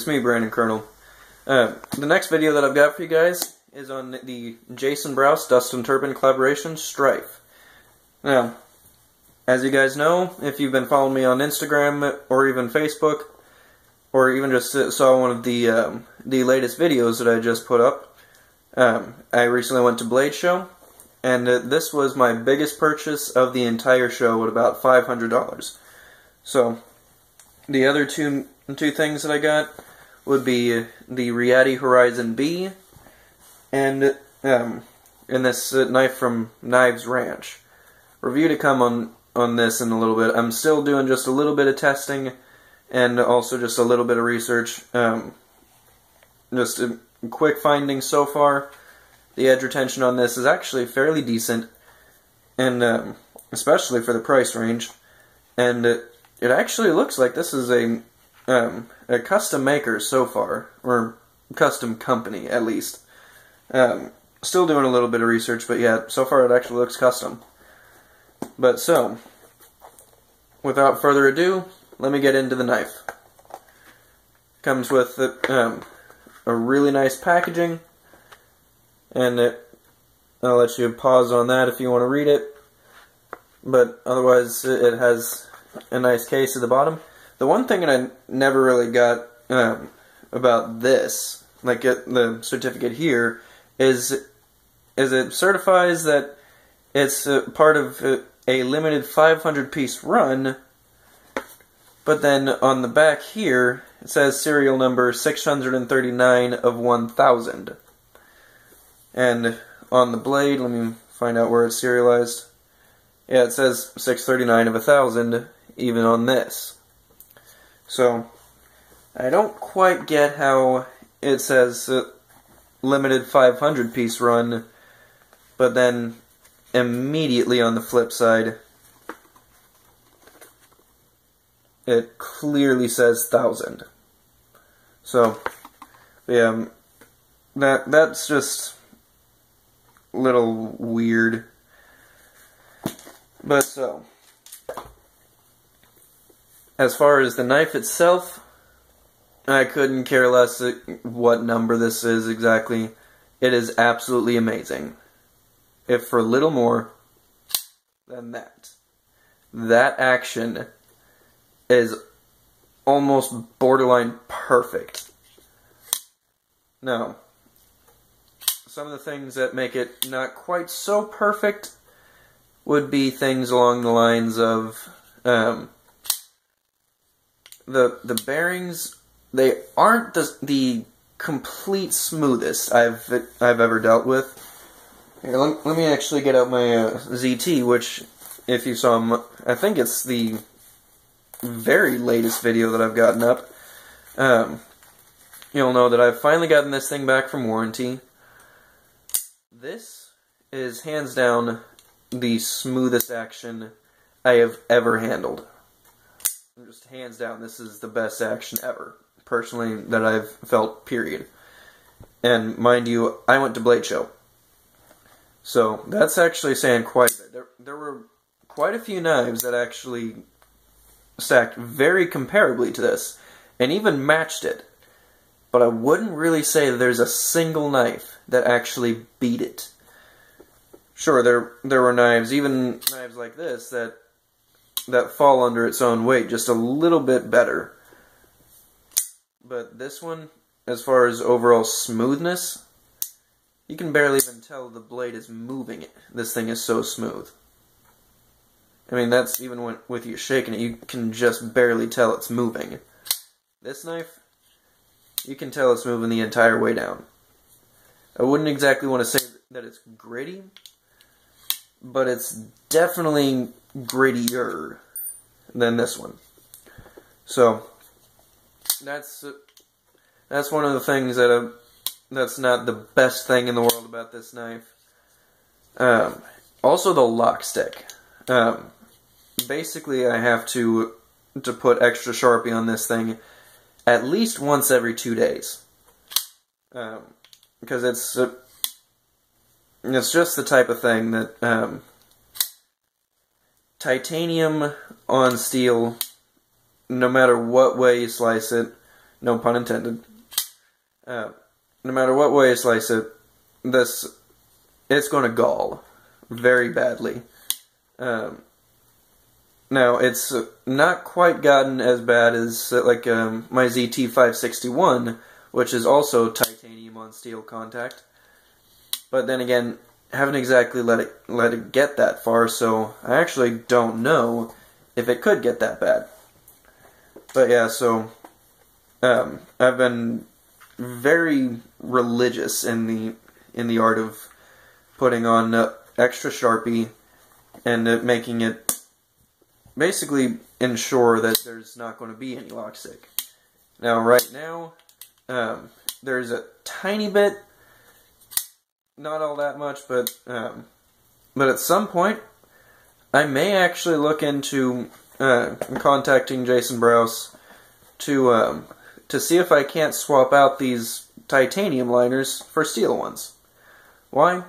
it's me, Brandon Colonel. The next video that I've got for you guys is on the Jason Brous Dustin Turpin collaboration, Strife. Now, as you guys know, if you've been following me on Instagram or even Facebook, or even just saw one of the latest videos that I just put up, I recently went to Blade Show, and this was my biggest purchase of the entire show at about $500. So, the other two things that I got would be the Riati Horizon B and this knife from Knives Ranch. Review to come on this in a little bit. I'm still doing just a little bit of testing and also just a little bit of research. Just a quick finding so far. The edge retention on this is actually fairly decent, and especially for the price range. And it actually looks like this is a custom maker so far, or custom company at least. Still doing a little bit of research, but yeah, so far it actually looks custom. But so, without further ado, let me get into the knife. Comes with a really nice packaging, and I'll let you pause on that if you want to read it. But otherwise, it has a nice case at the bottom. The one thing that I never really got about this, like the certificate here, is it certifies that it's part of a limited 500-piece run, but then on the back here, it says serial number 639 of 1000. And on the blade, let me find out where it's serialized. Yeah, it says 639 of 1000, even on this. So, I don't quite get how it says limited 500-piece run, but then immediately on the flip side, it clearly says 1000. So, yeah, that's just a little weird. But so, as far as the knife itself, I couldn't care less what number this is exactly. It is absolutely amazing. If for little more than that. That action is almost borderline perfect. Now, some of the things that make it not quite so perfect would be things along the lines of the bearings. They aren't the complete smoothest I've ever dealt with. Here, let me actually get out my ZT, which, if you saw, I think it's the very latest video that I've gotten up. You'll know that I've finally gotten this thing back from warranty. This is hands down the smoothest action I have ever handled. Just hands down, this is the best action ever, personally, that I've felt, period. And mind you, I went to Blade Show. So, that's actually saying quite a bit. There were quite a few knives that actually stacked very comparably to this, and even matched it. But I wouldn't really say that there's a single knife that actually beat it. Sure, there were knives, even knives like this, that fall under its own weight just a little bit better. But this one, as far as overall smoothness, you can barely even tell the blade is moving. This thing is so smooth. I mean, that's even with you shaking it, you can just barely tell it's moving. This knife, you can tell it's moving the entire way down. I wouldn't exactly want to say that it's gritty, but it's definitely grittier than this one. So, that's one of the things that's not the best thing in the world about this knife. Also the lock stick. Basically, I have to put extra Sharpie on this thing at least once every 2 days. Because it's just the type of thing that titanium on steel, no matter what way you slice it, no pun intended. No matter what way you slice it, it's going to gall very badly. Now, it's not quite gotten as bad as like my ZT561, which is also titanium on steel contact. But then again, haven't exactly let it get that far, so I actually don't know if it could get that bad. But yeah, so I've been very religious in the art of putting on extra Sharpie and making it basically ensure that there's not going to be any lock stick. Now, right now, there's a tiny bit, not all that much, but at some point, I may actually look into contacting Jason Brous to see if I can't swap out these titanium liners for steel ones. Why?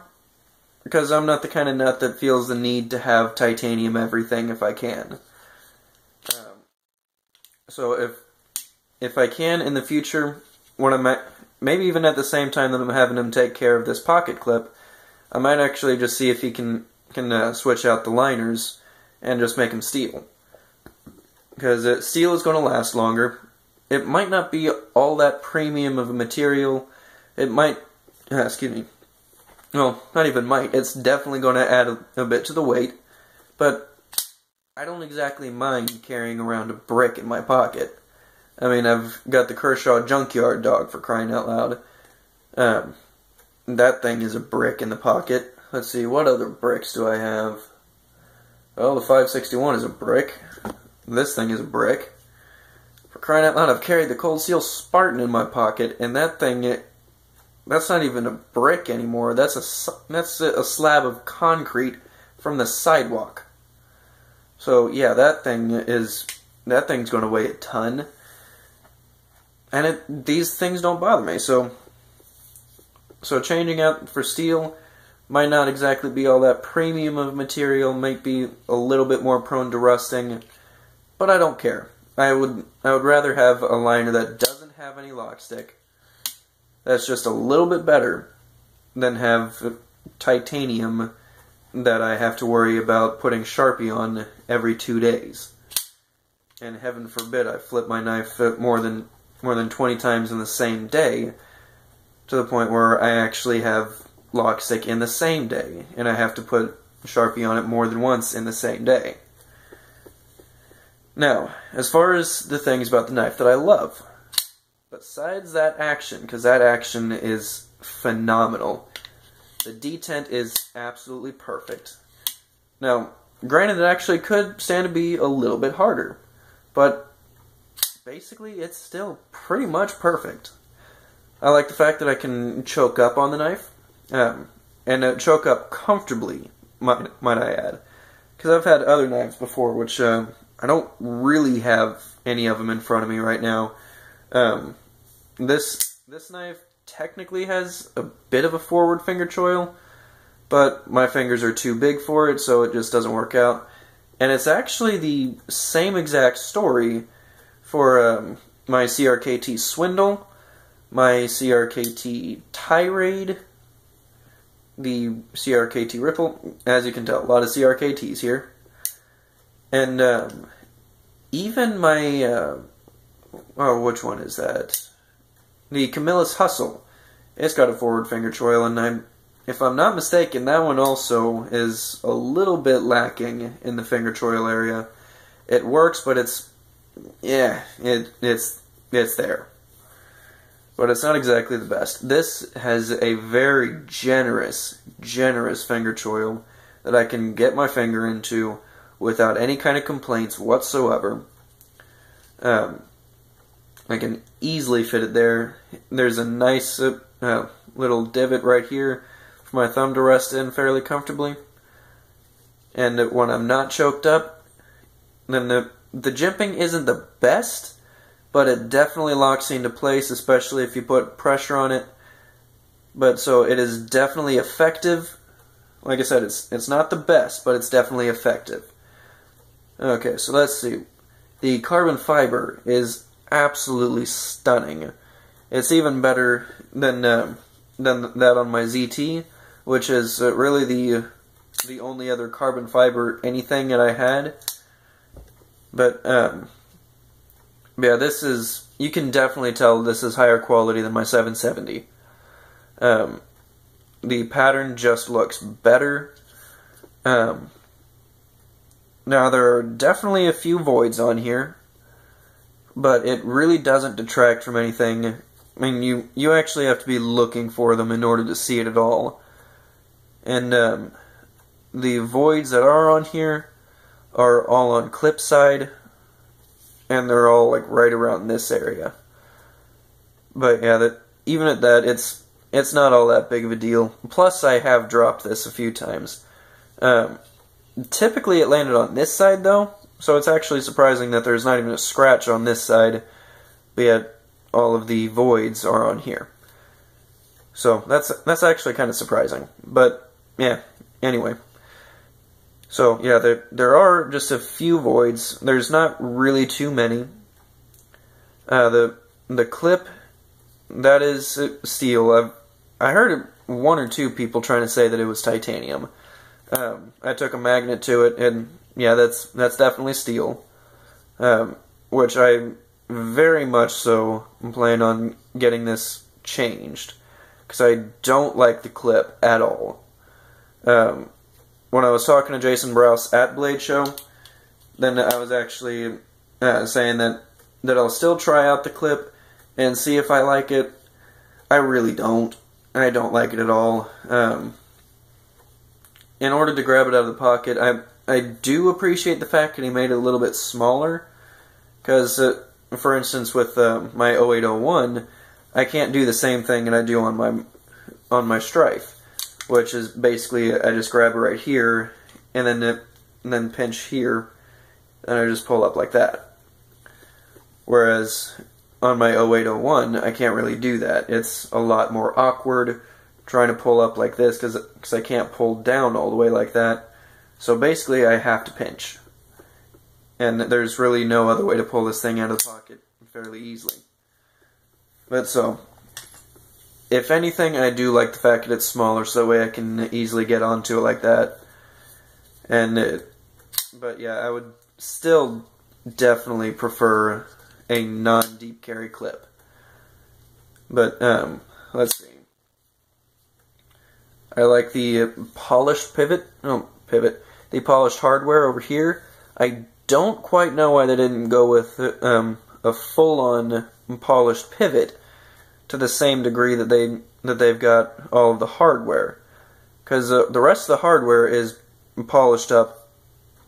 Because I'm not the kind of nut that feels the need to have titanium everything if I can. So if I can in the future, when I'm maybe even at the same time that I'm having him take care of this pocket clip, I might actually just see if he can switch out the liners and just make them steel. Because steel is going to last longer. It might not be all that premium of a material. It might, excuse me, well, not even might. It's definitely going to add a bit to the weight. But I don't exactly mind carrying around a brick in my pocket. I mean, I've got the Kershaw Junkyard Dog, for crying out loud. That thing is a brick in the pocket. Let's see, what other bricks do I have? Well, the 561 is a brick. This thing is a brick. For crying out loud, I've carried the Cold Steel Spartan in my pocket, and that thing, that's not even a brick anymore. That's a slab of concrete from the sidewalk. So yeah, that thing's going to weigh a ton. And these things don't bother me. So changing out for steel might not exactly be all that premium of material. Might be a little bit more prone to rusting, but I don't care. I would rather have a liner that doesn't have any lock stick. That's just a little bit better than have titanium that I have to worry about putting Sharpie on every 2 days. And heaven forbid I flip my knife more than 20 times in the same day, to the point where I actually have lock stick in the same day, and I have to put Sharpie on it more than once in the same day. Now, as far as the things about the knife that I love, besides that action, because that action is phenomenal, the detent is absolutely perfect. Now, granted, it actually could stand to be a little bit harder, but basically it's still pretty much perfect. I like the fact that I can choke up on the knife, and choke up comfortably, might I add. Because I've had other knives before, which I don't really have any of them in front of me right now. This knife technically has a bit of a forward finger choil, but my fingers are too big for it, so it just doesn't work out. And it's actually the same exact story for my CRKT Swindle, my CRKT Tirade, the CRKT Ripple. As you can tell, a lot of CRKTs here. And even my, which one is that? The Camillus Hustle. It's got a forward finger choil, and if I'm not mistaken, that one also is a little bit lacking in the finger choil area. It works, but it's there. But it's not exactly the best. This has a very generous finger choil that I can get my finger into without any kind of complaints whatsoever. I can easily fit it there. There's a nice little divot right here for my thumb to rest in fairly comfortably. And when I'm not choked up, then the jimping isn't the best, but it definitely locks into place, especially if you put pressure on it. But so it is definitely effective. Like I said, it's not the best, but it's definitely effective. Okay, so let's see. The carbon fiber is absolutely stunning. It's even better than that on my ZT, which is really the only other carbon fiber anything that I had. But yeah, this is, you can definitely tell this is higher quality than my 770. The pattern just looks better. Now there are definitely a few voids on here, but it really doesn't detract from anything. I mean, you actually have to be looking for them in order to see it at all. And the voids that are on here are all on clip side, and they're all like right around this area. But yeah, even at that, it's not all that big of a deal. Plus, I have dropped this a few times. Typically, it landed on this side though, so it's actually surprising that there's not even a scratch on this side. But yet, all of the voids are on here. So that's actually kind of surprising. But yeah, anyway. So yeah, there are just a few voids. There's not really too many. The clip, that is steel. I heard one or two people trying to say that it was titanium. I took a magnet to it, and yeah, that's definitely steel. Which I very much so plan on getting this changed, because I don't like the clip at all. When I was talking to Jason Brous at Blade Show, then I was actually saying that I'll still try out the clip and see if I like it. I really don't. I don't like it at all. In order to grab it out of the pocket, I do appreciate the fact that he made it a little bit smaller, because for instance with my 0801, I can't do the same thing that I do on my Strife, which is basically I just grab it right here and then pinch here, and I just pull up like that. Whereas on my 0801, I can't really do that. It's a lot more awkward trying to pull up like this because I can't pull down all the way like that. So basically I have to pinch. And there's really no other way to pull this thing out of the pocket fairly easily. But so, if anything, I do like the fact that it's smaller, so that way I can easily get onto it like that. But yeah, I would still definitely prefer a non-deep carry clip. But let's see. I like the polished the polished hardware over here. I don't quite know why they didn't go with a full-on polished pivot to the same degree that they've got all of the hardware, because the rest of the hardware is polished up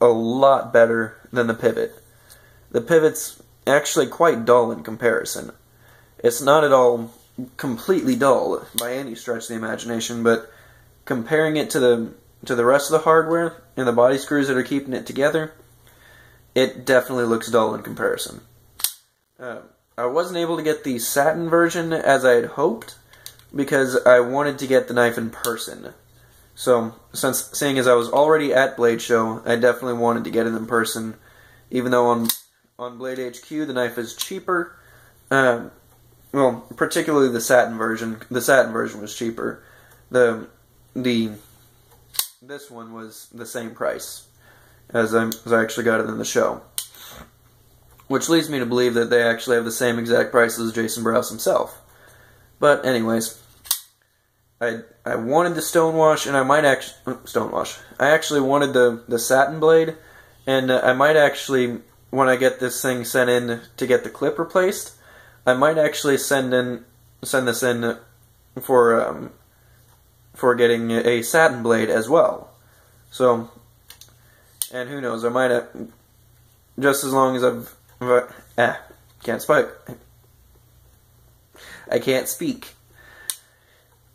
a lot better than the pivot. The pivot's actually quite dull in comparison. It's not at all completely dull by any stretch of the imagination, but comparing it to the rest of the hardware and the body screws that are keeping it together, it definitely looks dull in comparison. I wasn't able to get the satin version as I had hoped, because I wanted to get the knife in person. So, seeing as I was already at Blade Show, I definitely wanted to get it in person, even though on Blade HQ the knife is cheaper. Well, particularly the satin version. The satin version was cheaper. This one was the same price as I actually got it in the show. Which leads me to believe that they actually have the same exact price as Jason Brous himself. But anyways, I wanted the stonewash, and I might actually I actually wanted the satin blade, and I might actually, when I get this thing sent in to get the clip replaced, I might actually send this in for getting a satin blade as well. So, and who knows, I might have, just as long as can't speak. I can't speak.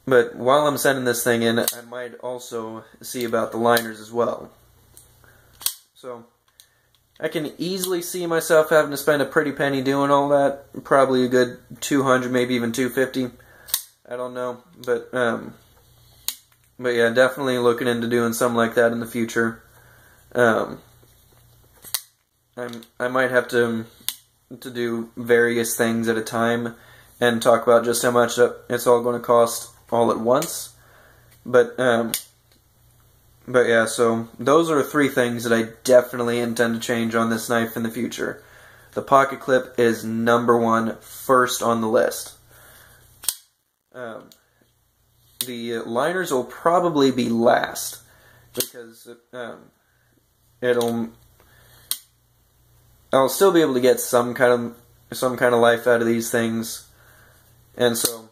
But while I'm sending this thing in, I might also see about the liners as well. So, I can easily see myself having to spend a pretty penny doing all that. Probably a good $200, maybe even $250. I don't know, but yeah, definitely looking into doing something like that in the future. I might have to to do various things at a time and talk about just how much it's all going to cost all at once. But yeah, so those are 3 things that I definitely intend to change on this knife in the future. The pocket clip is number 1, first on the list. The liners will probably be last, because I'll still be able to get some kind of life out of these things, and so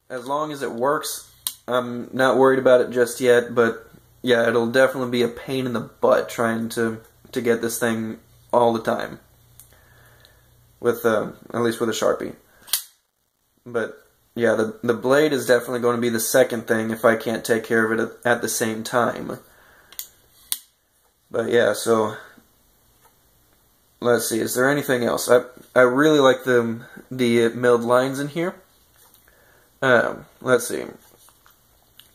as long as it works, I'm not worried about it just yet. But yeah, it'll definitely be a pain in the butt trying to get this thing all the time, with at least with a Sharpie. But yeah, the blade is definitely going to be the second thing if I can't take care of it at the same time. But yeah, so let's see, is there anything else? I really like the milled lines in here. Let's see.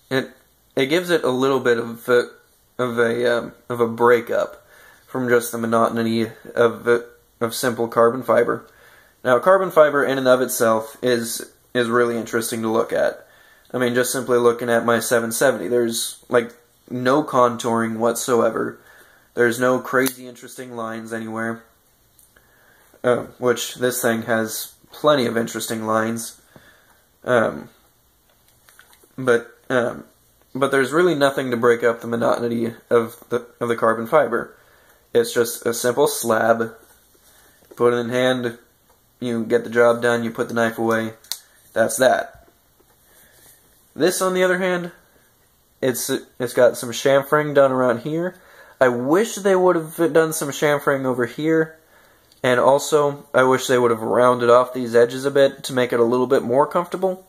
It gives it a little bit of a breakup from just the monotony of simple carbon fiber. Now, carbon fiber in and of itself is really interesting to look at. I mean, just simply looking at my 770, there's like no contouring whatsoever. There's no crazy interesting lines anywhere. Which this thing has plenty of interesting lines. But there's really nothing to break up the monotony of the carbon fiber. It's just a simple slab. Put it in hand, you get the job done, you put the knife away. That's that. This, on the other hand, it's got some chamfering done around here. I wish they would have done some chamfering over here, and also I wish they would have rounded off these edges a bit to make it a little bit more comfortable.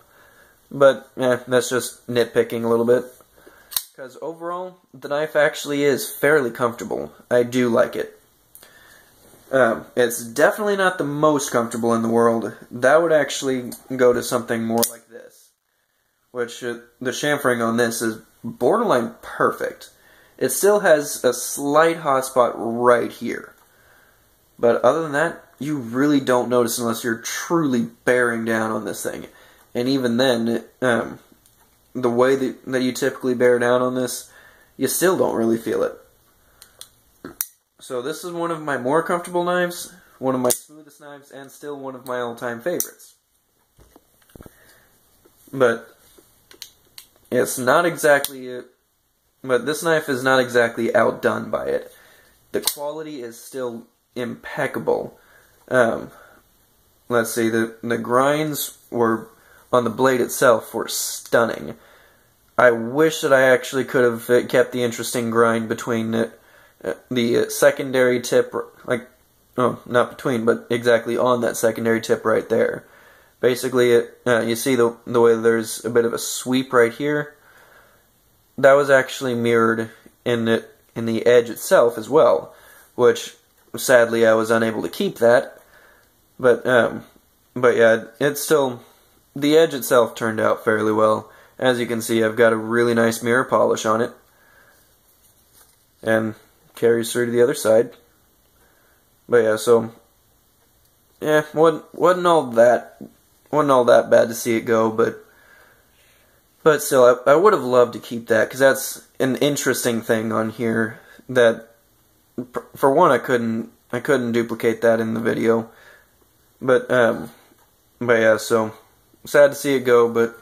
But that's just nitpicking a little bit, because overall the knife actually is fairly comfortable. I do like it. It's definitely not the most comfortable in the world. That would actually go to something more like this, which the chamfering on this is borderline perfect. It still has a slight hot spot right here, but other than that, you really don't notice unless you're truly bearing down on this thing. And even then, the way that you typically bear down on this, you still don't really feel it. So this is one of my more comfortable knives, one of my smoothest knives, and still one of my all-time favorites. But it's not exactly... But this knife is not exactly outdone by it. The quality is still impeccable. Let's see, the grinds were on the blade itself were stunning. I wish that I actually could have kept the interesting grind between the secondary tip, not between, but exactly on that secondary tip right there. Basically, you see the way there's a bit of a sweep right here. That was actually mirrored in the edge itself as well, which sadly I was unable to keep that. But yeah, it's still, the edge itself turned out fairly well. As you can see, I've got a really nice mirror polish on it, and carries through to the other side. But yeah, so yeah, wasn't all that bad to see it go, but still, I would have loved to keep that, because that's an interesting thing on here that, for one, I couldn't duplicate that in the video. But yeah, so sad to see it go, but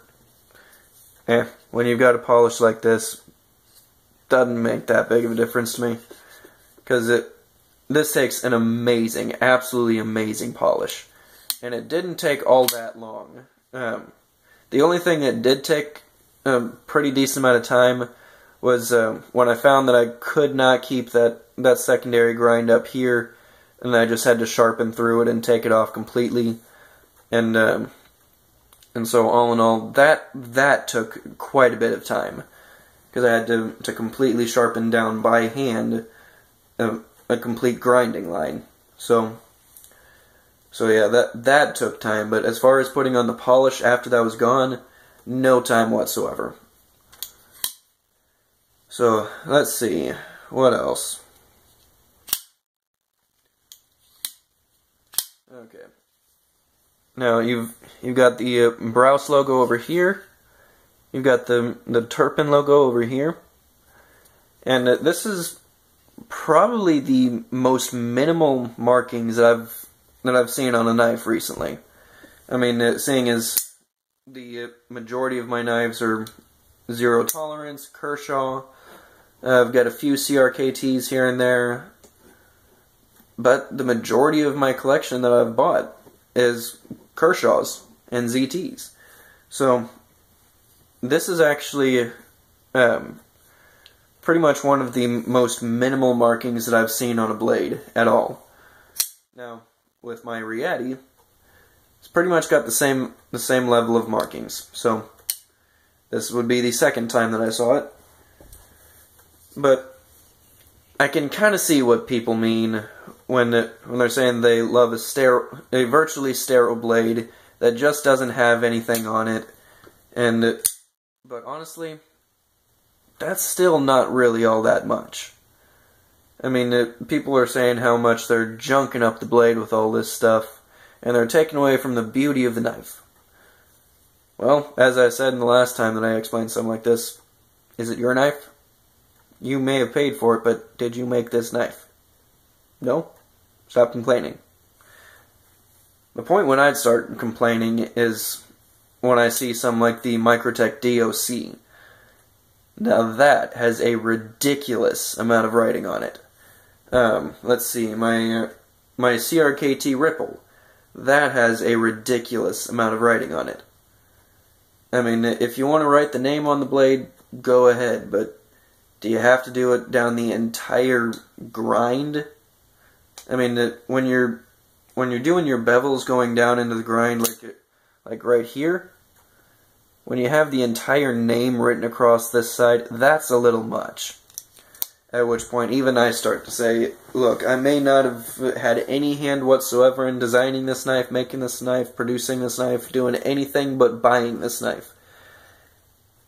when you've got a polish like this, doesn't make that big of a difference to me, because this takes an amazing, absolutely amazing polish, and it didn't take all that long. The only thing that did take a pretty decent amount of time was when I found that I could not keep that secondary grind up here, and I just had to sharpen through it and take it off completely. And so all in all, that took quite a bit of time, because I had to completely sharpen down by hand a complete grinding line. So yeah, that took time. But as far as putting on the polish after that was gone, no time whatsoever. So let's see, what else? Okay. Now you've got the Brous logo over here. You've got the Turpin logo over here, and this is probably the most minimal markings that I've seen on a knife recently. I mean, seeing as the majority of my knives are zero tolerance, Kershaw. I've got a few CRKTs here and there, but the majority of my collection that I've bought is Kershaws and ZTs. So this is actually pretty much one of the most minimal markings that I've seen on a blade at all. Now, with my Rieti, it's pretty much got the same level of markings. So this would be the second time that I saw it. But I can kind of see what people mean when they're saying they love a virtually sterile blade that just doesn't have anything on it. But honestly, that's still not really all that much. I mean, people are saying how much they're junking up the blade with all this stuff, and they're taking away from the beauty of the knife. Well, as I said in the last time that I explained something like this, is it your knife? You may have paid for it, but did you make this knife? No? Stop complaining. The point when I'd start complaining is when I see something like the Microtech DOC. Now that has a ridiculous amount of writing on it. Let's see, my CRKT Ripple, that has a ridiculous amount of writing on it. I mean, if you want to write the name on the blade, go ahead, but do you have to do it down the entire grind? I mean, when you're doing your bevels going down into the grind, like right here, when you have the entire name written across this side, that's a little much. At which point, even I start to say, look, I may not have had any hand whatsoever in designing this knife, making this knife, producing this knife, doing anything but buying this knife.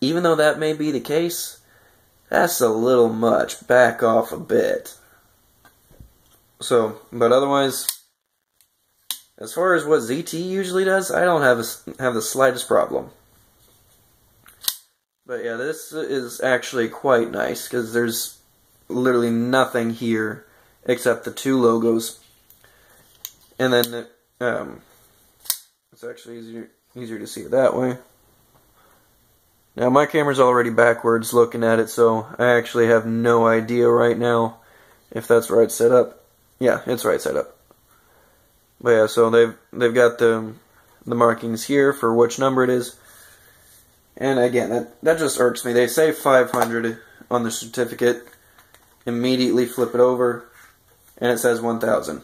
Even though that may be the case, that's a little much. Back off a bit. So, but otherwise, as far as what ZT usually does, I don't have the slightest problem. But yeah, this is actually quite nice, because there's literally nothing here except the two logos. And then, it's actually easier to see it that way. Now, my camera's already backwards looking at it, so I actually have no idea right now if that's right set up. Yeah, it's right set up. But yeah, so they've got the markings here for which number it is. And again, that just irks me. They say 500 on the certificate. Immediately flip it over, and it says 1000.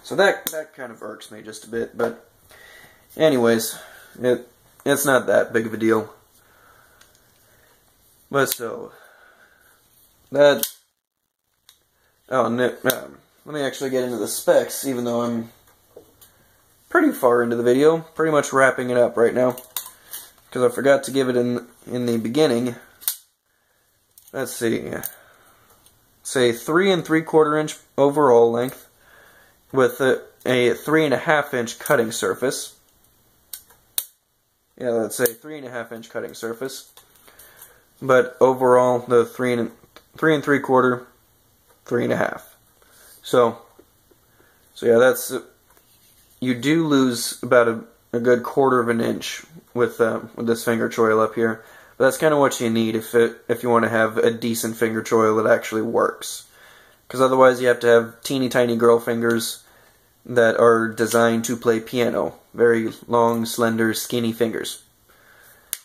So that kind of irks me just a bit. But anyways, it's not that big of a deal. But so that. Oh, let me actually get into the specs, even though I'm pretty far into the video. Pretty much wrapping it up right now. Because I forgot to give it in the beginning. Let's see. Say 3 3/4 inch overall length with a 3.5 inch cutting surface. Yeah, let's say 3.5 inch cutting surface. But overall, the 3 3/4, 3.5. So yeah, that's you do lose about a good 1/4 of an inch with this finger choil up here. But that's kind of what you need if you want to have a decent finger choil that actually works. Because otherwise you have to have teeny tiny girl fingers that are designed to play piano. Very long, slender, skinny fingers.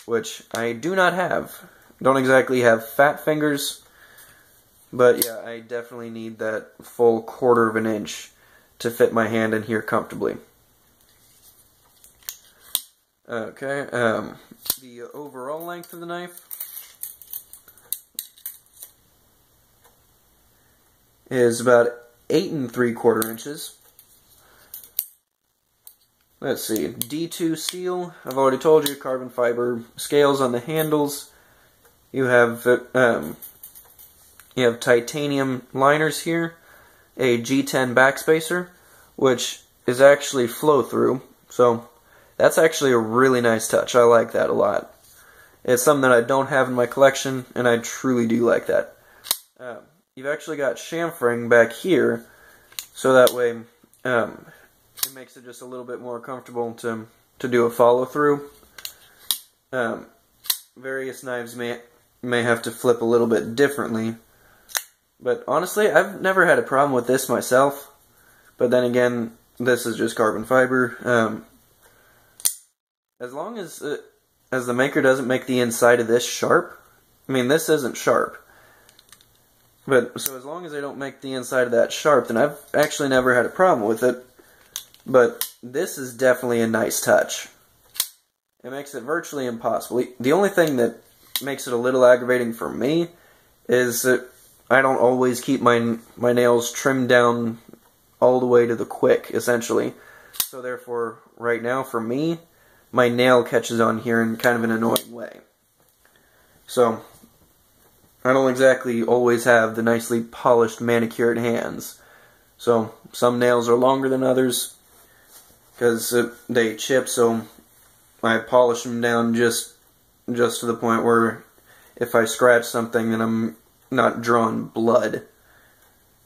Which I do not have. Don't exactly have fat fingers. But yeah, I definitely need that full 1/4 of an inch to fit my hand in here comfortably. Okay, the overall length of the knife is about 8 3/4 inches. Let's see, D2 steel, I've already told you, carbon fiber scales on the handles. You have titanium liners here, a G10 backspacer, which is actually flow-through So that's actually a really nice touch. I like that a lot. It's something that I don't have in my collection, and I truly do like that. You've actually got chamfering back here, so that way it makes it just a little bit more comfortable to do a follow-through. Various knives may have to flip a little bit differently, but honestly, I've never had a problem with this myself. But then again, this is just carbon fiber. As long as the maker doesn't make the inside of this sharp, I mean, this isn't sharp. But, so as long as they don't make the inside of that sharp, then I've actually never had a problem with it. But this is definitely a nice touch. It makes it virtually impossible. The only thing that makes it a little aggravating for me is that I don't always keep my nails trimmed down all the way to the quick, essentially. So therefore, right now, for me, my nail catches on here in kind of an annoying way. So I don't exactly always have the nicely polished, manicured hands. So some nails are longer than others because they chip, so I polish them down just to the point where if I scratch something, then I'm not drawing blood.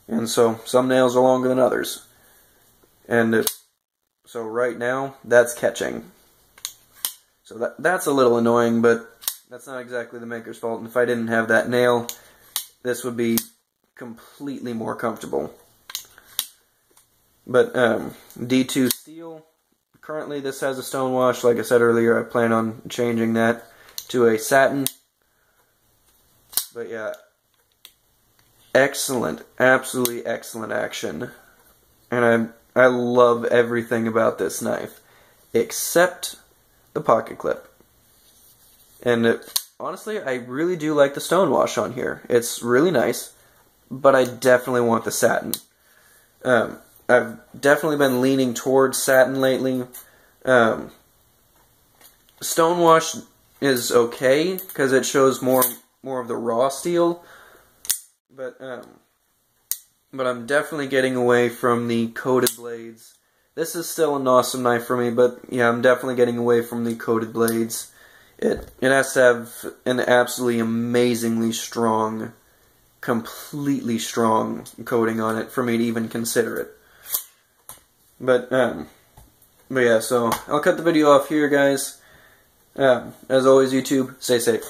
And so some nails are longer than others. And so right now, that's catching. So that's a little annoying, but that's not exactly the maker's fault. And if I didn't have that nail, this would be completely more comfortable. But D2 steel, currently this has a stone wash. Like I said earlier, I plan on changing that to a satin. But yeah, excellent, absolutely excellent action. And I love everything about this knife, except the pocket clip. And honestly, I really do like the stone wash on here. It's really nice, but I definitely want the satin. I've definitely been leaning towards satin lately. Stone wash is okay because it shows more of the raw steel, but I'm definitely getting away from the coated blades. This is still an awesome knife for me, but yeah, I'm definitely getting away from the coated blades. It has to have an absolutely amazingly strong, completely strong coating on it for me to even consider it. But yeah, so I'll cut the video off here, guys. As always, YouTube, stay safe.